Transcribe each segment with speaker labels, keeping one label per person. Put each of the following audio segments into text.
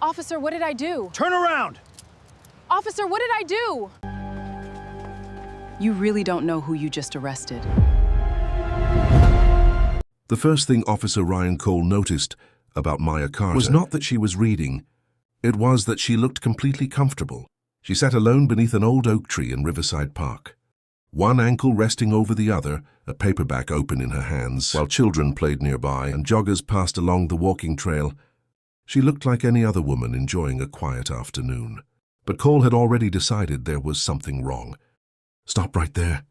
Speaker 1: Officer, what did I do?
Speaker 2: Turn around!
Speaker 1: Officer, what did I do? You really don't know who you just arrested.
Speaker 3: The first thing Officer Ryan Cole noticed about Maya Carter was not that she was reading. It was that she looked completely comfortable. She sat alone beneath an old oak tree in Riverside Park, one ankle resting over the other, a paperback open in her hands, while children played nearby and joggers passed along the walking trail. She looked like any other woman enjoying a quiet afternoon. But Cole had already decided there was something wrong. "Stop right there."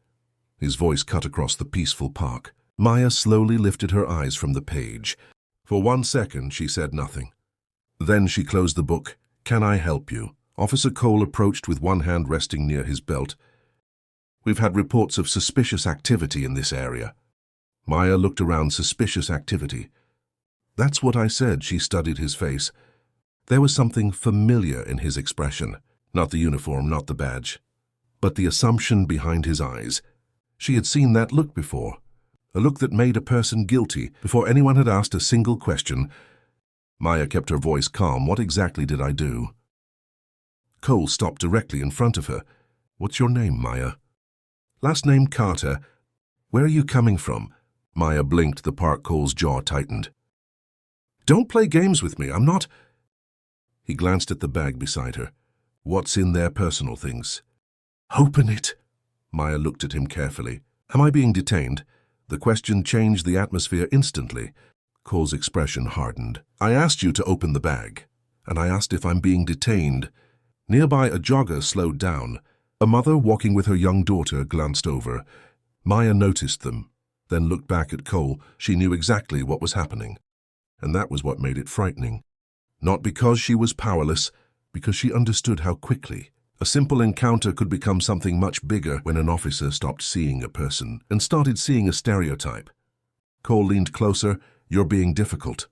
Speaker 3: His voice cut across the peaceful park. Maya slowly lifted her eyes from the page. For 1 second, she said nothing. Then she closed the book. "Can I help you?" Officer Cole approached with one hand resting near his belt. "We've had reports of suspicious activity in this area." Maya looked around. Suspicious activity. "That's what I said." She studied his face. There was something familiar in his expression. Not the uniform, not the badge, but the assumption behind his eyes. She had seen that look before. A look that made a person guilty before anyone had asked a single question. Maya kept her voice calm. "What exactly did I do?" Cole stopped directly in front of her. "What's your name, Maya?" "Last name Carter. Where are you coming from?" Maya blinked. The park. Cole's jaw tightened. "Don't play games with me. I'm not—" He glanced at the bag beside her. "What's in there? Personal things." "Open it." Maya looked at him carefully. "Am I being detained?" The question changed the atmosphere instantly. Cole's expression hardened. "I asked you to open the bag, and I asked if I'm being detained." Nearby, a jogger slowed down. A mother walking with her young daughter glanced over. Maya noticed them, then looked back at Cole. She knew exactly what was happening, and that was what made it frightening. Not because she was powerless, because she understood how quickly a simple encounter could become something much bigger when an officer stopped seeing a person and started seeing a stereotype. Cole leaned closer. "You're being difficult."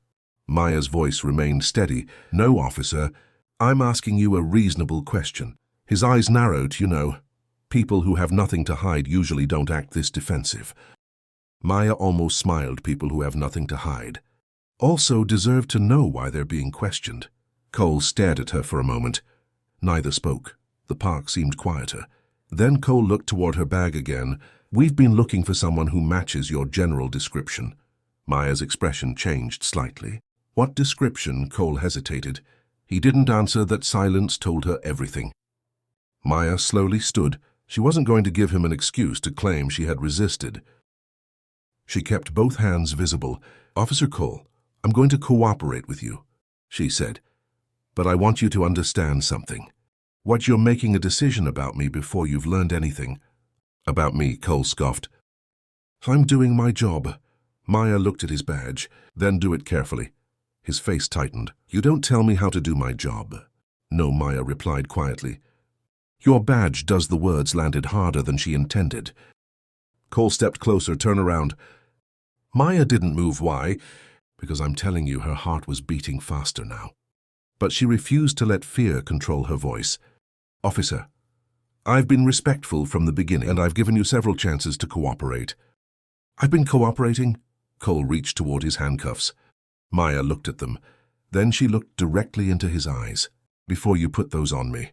Speaker 3: Maya's voice remained steady. "No, officer. I'm asking you a reasonable question." His eyes narrowed. "You know, people who have nothing to hide usually don't act this defensive." Maya almost smiled. People who have nothing to hide also deserve to know why they're being questioned. Cole stared at her for a moment. Neither spoke. The park seemed quieter. Then Cole looked toward her bag again. "We've been looking for someone who matches your general description." Maya's expression changed slightly. "What description?" Cole hesitated. He didn't answer. That silence told her everything. Maya slowly stood. She wasn't going to give him an excuse to claim she had resisted. She kept both hands visible. "Officer Cole, I'm going to cooperate with you," she said. "But I want you to understand something. What you're making a decision about me before you've learned anything." "About me?" Cole scoffed. "I'm doing my job." Maya looked at his badge. "Then do it carefully." His face tightened. "You don't tell me how to do my job." "No," Maya replied quietly. "Your badge does." The words landed harder than she intended. Cole stepped closer. "Turn around." Maya didn't move. "Why?" "Because I'm telling you," her heart was beating faster now. But she refused to let fear control her voice. "Officer, I've been respectful from the beginning, and I've given you several chances to cooperate." "I've been cooperating?" Cole reached toward his handcuffs. Maya looked at them. Then she looked directly into his eyes. "Before you put those on me,"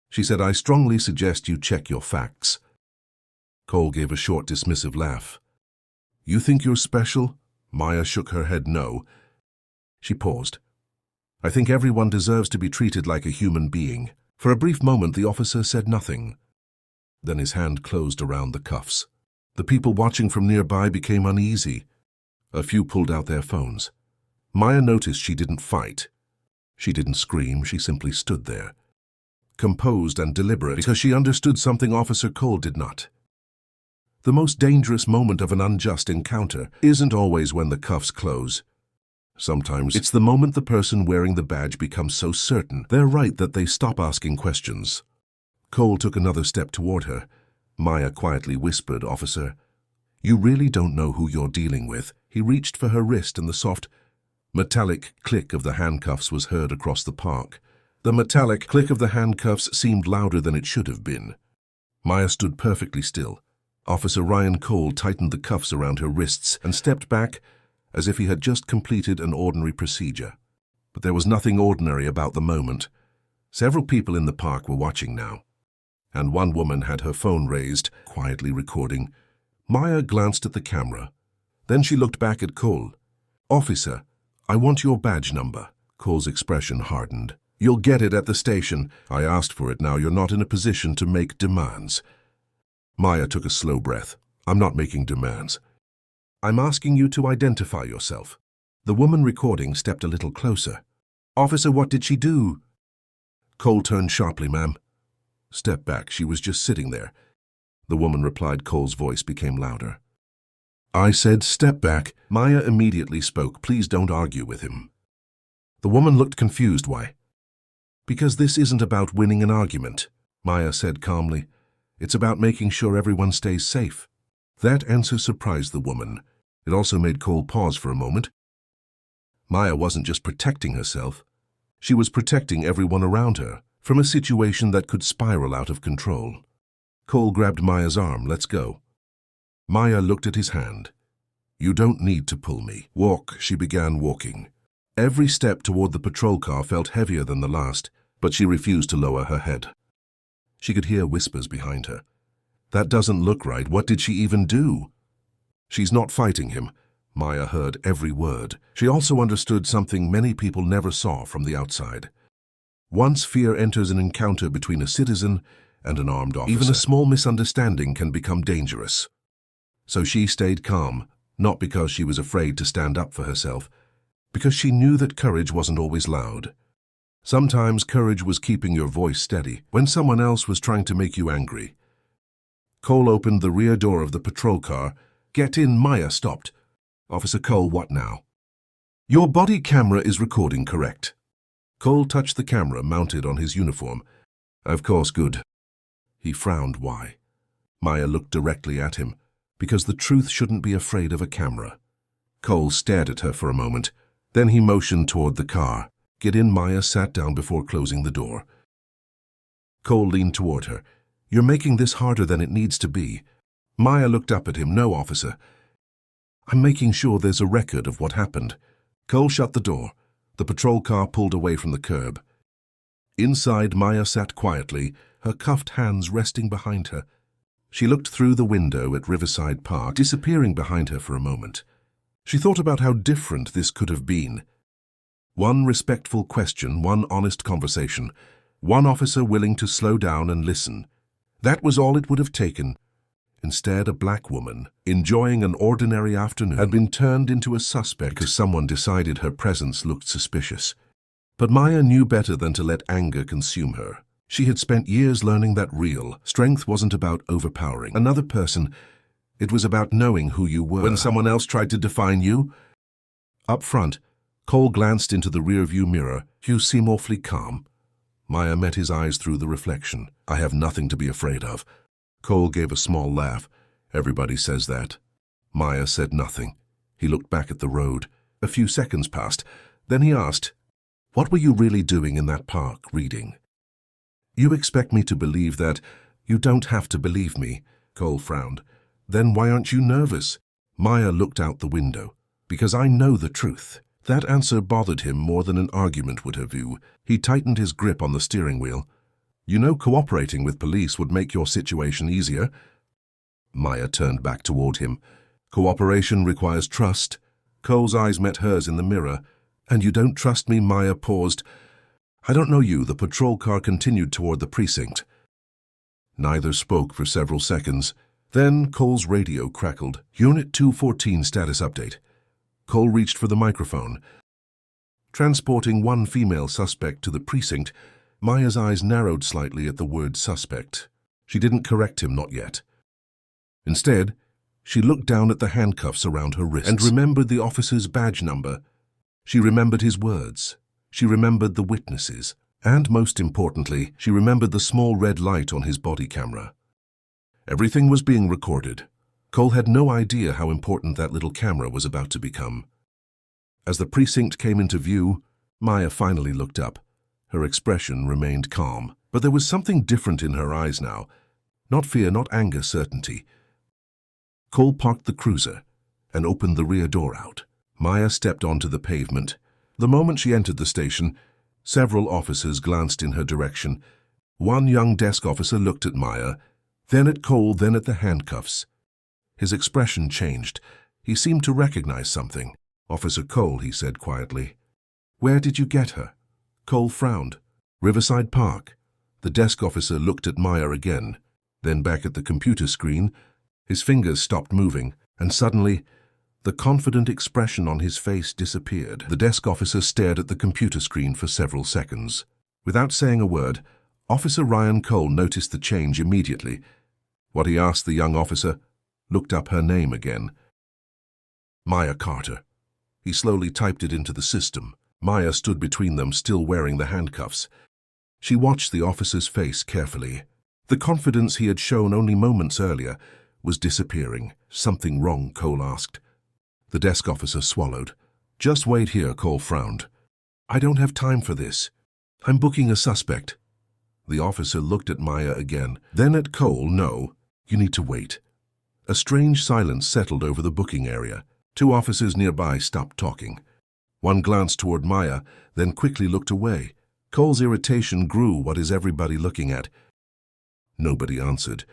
Speaker 3: she said, "I strongly suggest you check your facts." Cole gave a short, dismissive laugh. "You think you're special?" Maya shook her head. "No." She paused. "I think everyone deserves to be treated like a human being." For a brief moment, the officer said nothing. Then his hand closed around the cuffs. The people watching from nearby became uneasy. A few pulled out their phones. Maya noticed she didn't fight. She didn't scream. She simply stood there, composed and deliberate, because she understood something Officer Cole did not. The most dangerous moment of an unjust encounter isn't always when the cuffs close. Sometimes it's the moment the person wearing the badge becomes so certain they're right that they stop asking questions. Cole took another step toward her. Maya quietly whispered, "Officer, you really don't know who you're dealing with." He reached for her wrist, and the soft, metallic click of the handcuffs was heard across the park. The metallic click of the handcuffs seemed louder than it should have been. Maya stood perfectly still. Officer Ryan Cole tightened the cuffs around her wrists and stepped back as if he had just completed an ordinary procedure. But there was nothing ordinary about the moment. Several people in the park were watching now, and one woman had her phone raised, quietly recording. Maya glanced at the camera. Then she looked back at Cole. "Officer, I want your badge number." Cole's expression hardened. "You'll get it at the station. I asked for it now. You're not in a position to make demands." Maya took a slow breath. "I'm not making demands. I'm asking you to identify yourself." The woman recording stepped a little closer. "Officer, what did she do?" Cole turned sharply. "Ma'am." "Step back. She was just sitting there." The woman replied. Cole's voice became louder. "I said step back." Maya immediately spoke. "Please don't argue with him." The woman looked confused. "Why?" "Because this isn't about winning an argument," Maya said calmly. "It's about making sure everyone stays safe." That answer surprised the woman. It also made Cole pause for a moment. Maya wasn't just protecting herself. She was protecting everyone around her from a situation that could spiral out of control. Cole grabbed Maya's arm. "Let's go." Maya looked at his hand. "You don't need to pull me." "Walk." She began walking. Every step toward the patrol car felt heavier than the last, but she refused to lower her head. She could hear whispers behind her. "That doesn't look right. What did she even do?" "She's not fighting him." Maya heard every word. She also understood something many people never saw from the outside. Once fear enters an encounter between a citizen and an armed officer, even a small misunderstanding can become dangerous. So she stayed calm, not because she was afraid to stand up for herself, because she knew that courage wasn't always loud. Sometimes courage was keeping your voice steady when someone else was trying to make you angry. Cole opened the rear door of the patrol car. "Get in." Maya stopped. "Officer Cole, what now?" "Your body camera is recording, correct?" Cole touched the camera mounted on his uniform. "Of course, good." He frowned. "Why?" Maya looked directly at him. "Because the truth shouldn't be afraid of a camera." Cole stared at her for a moment. Then he motioned toward the car. "Get in." Maya sat down before closing the door. Cole leaned toward her. "You're making this harder than it needs to be." Maya looked up at him. "No, officer. I'm making sure there's a record of what happened." Cole shut the door. The patrol car pulled away from the curb. Inside, Maya sat quietly, her cuffed hands resting behind her. She looked through the window at Riverside Park, disappearing behind her for a moment. She thought about how different this could have been. One respectful question, one honest conversation, one officer willing to slow down and listen. That was all it would have taken. Instead, a black woman, enjoying an ordinary afternoon, had been turned into a suspect because someone decided her presence looked suspicious. But Maya knew better than to let anger consume her. She had spent years learning that real strength wasn't about overpowering another person. It was about knowing who you were when someone else tried to define you. Up front, Cole glanced into the rearview mirror. "You seem awfully calm." Maya met his eyes through the reflection. "I have nothing to be afraid of." Cole gave a small laugh. "Everybody says that." Maya said nothing. He looked back at the road. A few seconds passed. Then he asked, "What were you really doing in that park, reading?" "You expect me to believe that?" "You don't have to believe me." Cole frowned. "Then why aren't you nervous?" Maya looked out the window. "Because I know the truth." That answer bothered him more than an argument would have you. He tightened his grip on the steering wheel. "You know cooperating with police would make your situation easier." Maya turned back toward him. "Cooperation requires trust." Cole's eyes met hers in the mirror. "And you don't trust me?" Maya paused. "I don't know you." The patrol car continued toward the precinct. Neither spoke for several seconds. Then Cole's radio crackled. "Unit 214 status update." Cole reached for the microphone. Transporting one female suspect to the precinct, Maya's eyes narrowed slightly at the word suspect. She didn't correct him, not yet. Instead, she looked down at the handcuffs around her wrists and remembered the officer's badge number. She remembered his words. She remembered the witnesses. And most importantly, she remembered the small red light on his body camera. Everything was being recorded. Cole had no idea how important that little camera was about to become. As the precinct came into view, Maya finally looked up. Her expression remained calm, but there was something different in her eyes now. Not fear, not anger, certainty. Cole parked the cruiser and opened the rear door out. Maya stepped onto the pavement. The moment she entered the station, several officers glanced in her direction. One young desk officer looked at Maya, then at Cole, then at the handcuffs. His expression changed. He seemed to recognize something. "Officer Cole," he said quietly. "Where did you get her?" Cole frowned. "Riverside Park." The desk officer looked at Maya again, then back at the computer screen. His fingers stopped moving, and suddenly, the confident expression on his face disappeared. The desk officer stared at the computer screen for several seconds. Without saying a word, Officer Ryan Cole noticed the change immediately. What he asked the young officer, looked up her name again. Maya Carter. He slowly typed it into the system. Maya stood between them, still wearing the handcuffs. She watched the officer's face carefully. The confidence he had shown only moments earlier was disappearing. "Something wrong?" Cole asked. The desk officer swallowed. "Just wait here," Cole frowned. "I don't have time for this. I'm booking a suspect." The officer looked at Maya again, then at Cole. "No, you need to wait." A strange silence settled over the booking area. Two officers nearby stopped talking. One glanced toward Maya, then quickly looked away. Cole's irritation grew. "What is everybody looking at?" Nobody answered.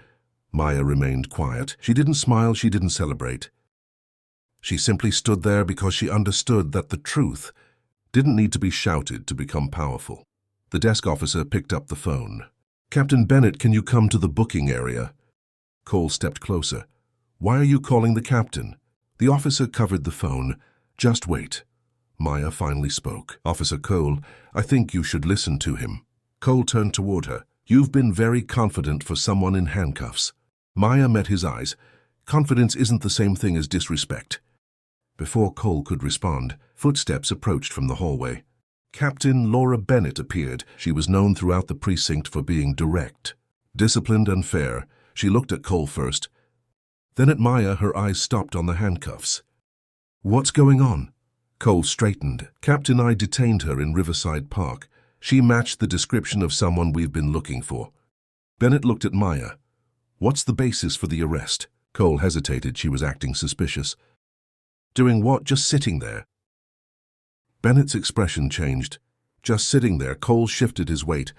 Speaker 3: Maya remained quiet. She didn't smile, she didn't celebrate. She simply stood there because she understood that the truth didn't need to be shouted to become powerful. The desk officer picked up the phone. "Captain Bennett, can you come to the booking area?" Cole stepped closer. "Why are you calling the captain?" The officer covered the phone. "Just wait." Maya finally spoke. "Officer Cole, I think you should listen to him." Cole turned toward her. "You've been very confident for someone in handcuffs." Maya met his eyes. "Confidence isn't the same thing as disrespect." Before Cole could respond, footsteps approached from the hallway. Captain Laura Bennett appeared. She was known throughout the precinct for being direct, disciplined and fair. She looked at Cole first. Then at Maya, her eyes stopped on the handcuffs. "What's going on?" Cole straightened. "Captain, I detained her in Riverside Park. She matched the description of someone we've been looking for." Bennett looked at Maya. "What's the basis for the arrest?" Cole hesitated. She was acting suspicious. "Doing what? Just sitting there?" Bennett's expression changed. "Just sitting there." Cole shifted his weight.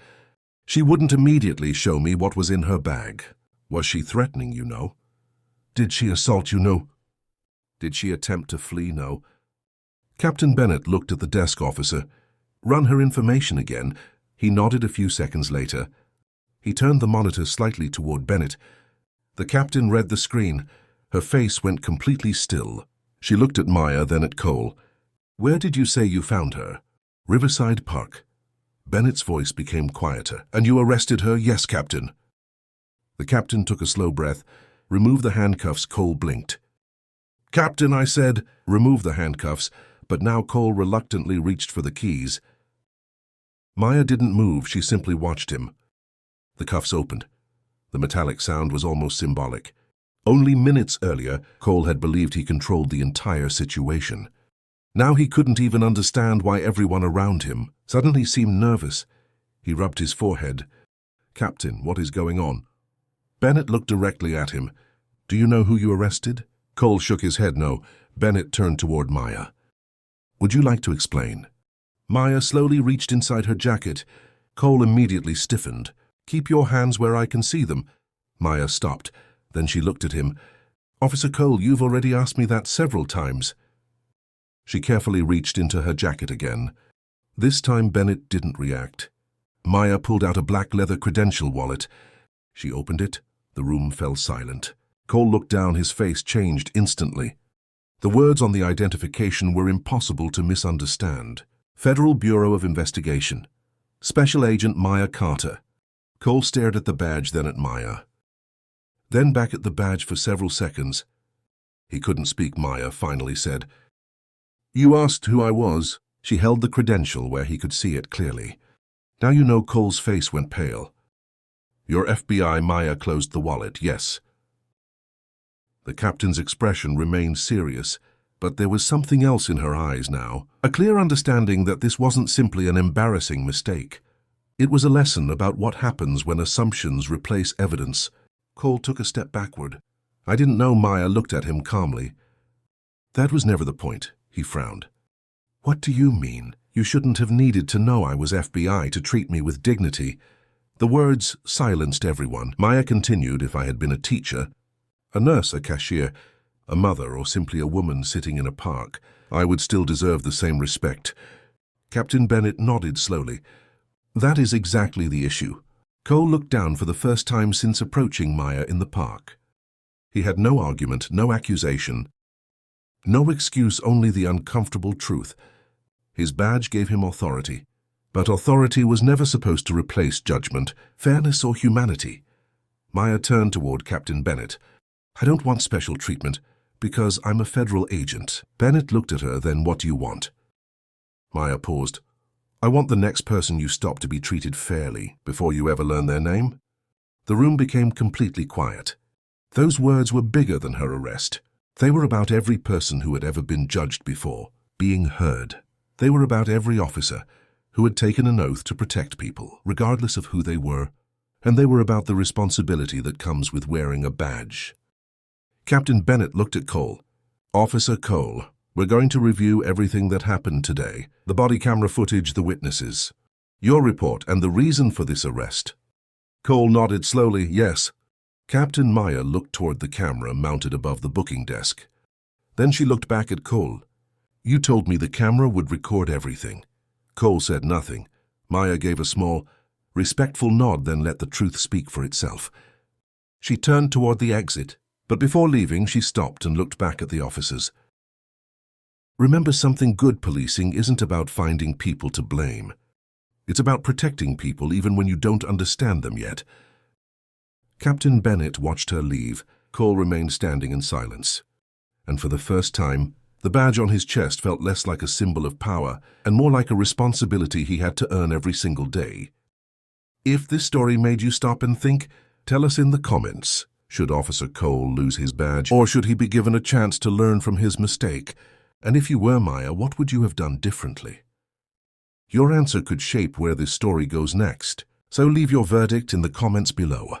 Speaker 3: "She wouldn't immediately show me what was in her bag. Was she threatening you? No. Did she assault you? No. Did she attempt to flee? No." Captain Bennett looked at the desk officer. "Run her information again." He nodded a few seconds later. He turned the monitor slightly toward Bennett. The captain read the screen. Her face went completely still. She looked at Maya, then at Cole. "Where did you say you found her?" "Riverside Park." Bennett's voice became quieter. "And you arrested her?" "Yes, Captain." The captain took a slow breath. "Remove the handcuffs." Cole blinked. "Captain," I said. "Remove the handcuffs." But now Cole reluctantly reached for the keys. Maya didn't move. She simply watched him. The cuffs opened. The metallic sound was almost symbolic. Only minutes earlier, Cole had believed he controlled the entire situation. Now he couldn't even understand why everyone around him suddenly seemed nervous. He rubbed his forehead. "Captain, what is going on?" Bennett looked directly at him. "Do you know who you arrested?" Cole shook his head. "No." Bennett turned toward Maya. "Would you like to explain?" Maya slowly reached inside her jacket. Cole immediately stiffened. "Keep your hands where I can see them." Maya stopped. Then she looked at him. "Officer Cole, you've already asked me that several times." She carefully reached into her jacket again. This time Bennett didn't react. Maya pulled out a black leather credential wallet. She opened it. The room fell silent. Cole looked down. His face changed instantly. The words on the identification were impossible to misunderstand. Federal Bureau of Investigation. Special Agent Maya Carter. Cole stared at the badge, then at Maya. Then back at the badge for several seconds. He couldn't speak. Maya finally said, "You asked who I was." She held the credential where he could see it clearly. "Now you know." Cole's face went pale. "You're FBI." Maya closed the wallet. "Yes." The captain's expression remained serious, but there was something else in her eyes now. A clear understanding that this wasn't simply an embarrassing mistake. It was a lesson about what happens when assumptions replace evidence. Cole took a step backward. "I didn't know." Maya looked at him calmly. "That was never the point." He frowned. What do you mean? You shouldn't have needed to know I was FBI to treat me with dignity. The words silenced everyone. Maya continued. If I had been a teacher, a nurse, a cashier, a mother, or simply a woman sitting in a park, I would still deserve the same respect. Captain Bennett nodded slowly. That is exactly the issue. Cole looked down for the first time since approaching Maya in the park. He had no argument, no accusation, no excuse, only the uncomfortable truth. His badge gave him authority, but authority was never supposed to replace judgment, fairness, or humanity. Maya turned toward Captain Bennett. I don't want special treatment, because I'm a federal agent. Bennett looked at her. Then what do you want? Maya paused. I want the next person you stop to be treated fairly before you ever learn their name. The room became completely quiet. Those words were bigger than her arrest. They were about every person who had ever been judged before, being heard. They were about every officer who had taken an oath to protect people, regardless of who they were, and they were about the responsibility that comes with wearing a badge. Captain Bennett looked at Cole. Officer Cole, we're going to review everything that happened today, the body camera footage, the witnesses, your report, and the reason for this arrest. Cole nodded slowly. Yes. Captain Maya looked toward the camera mounted above the booking desk. Then she looked back at Cole. You told me the camera would record everything. Cole said nothing. Maya gave a small, respectful nod, then let the truth speak for itself. She turned toward the exit, but before leaving she stopped and looked back at the officers. Remember something, good policing isn't about finding people to blame. It's about protecting people even when you don't understand them yet. Captain Bennett watched her leave. Cole remained standing in silence. And for the first time, the badge on his chest felt less like a symbol of power and more like a responsibility he had to earn every single day. If this story made you stop and think, tell us in the comments. Should Officer Cole lose his badge, or should he be given a chance to learn from his mistake? And if you were Maya, what would you have done differently? Your answer could shape where this story goes next, so leave your verdict in the comments below.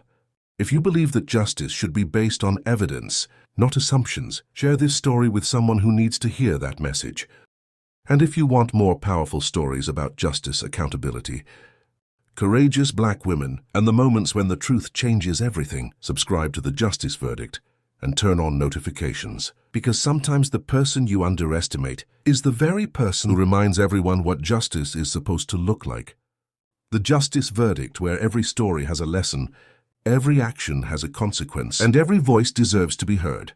Speaker 3: If you believe that justice should be based on evidence, not assumptions, share this story with someone who needs to hear that message. And if you want more powerful stories about justice, accountability, courageous black women, and the moments when the truth changes everything, subscribe to the Justice Verdict and turn on notifications, because sometimes the person you underestimate is the very person who reminds everyone what justice is supposed to look like. The Justice Verdict, where every story has a lesson, every action has a consequence, and every voice deserves to be heard.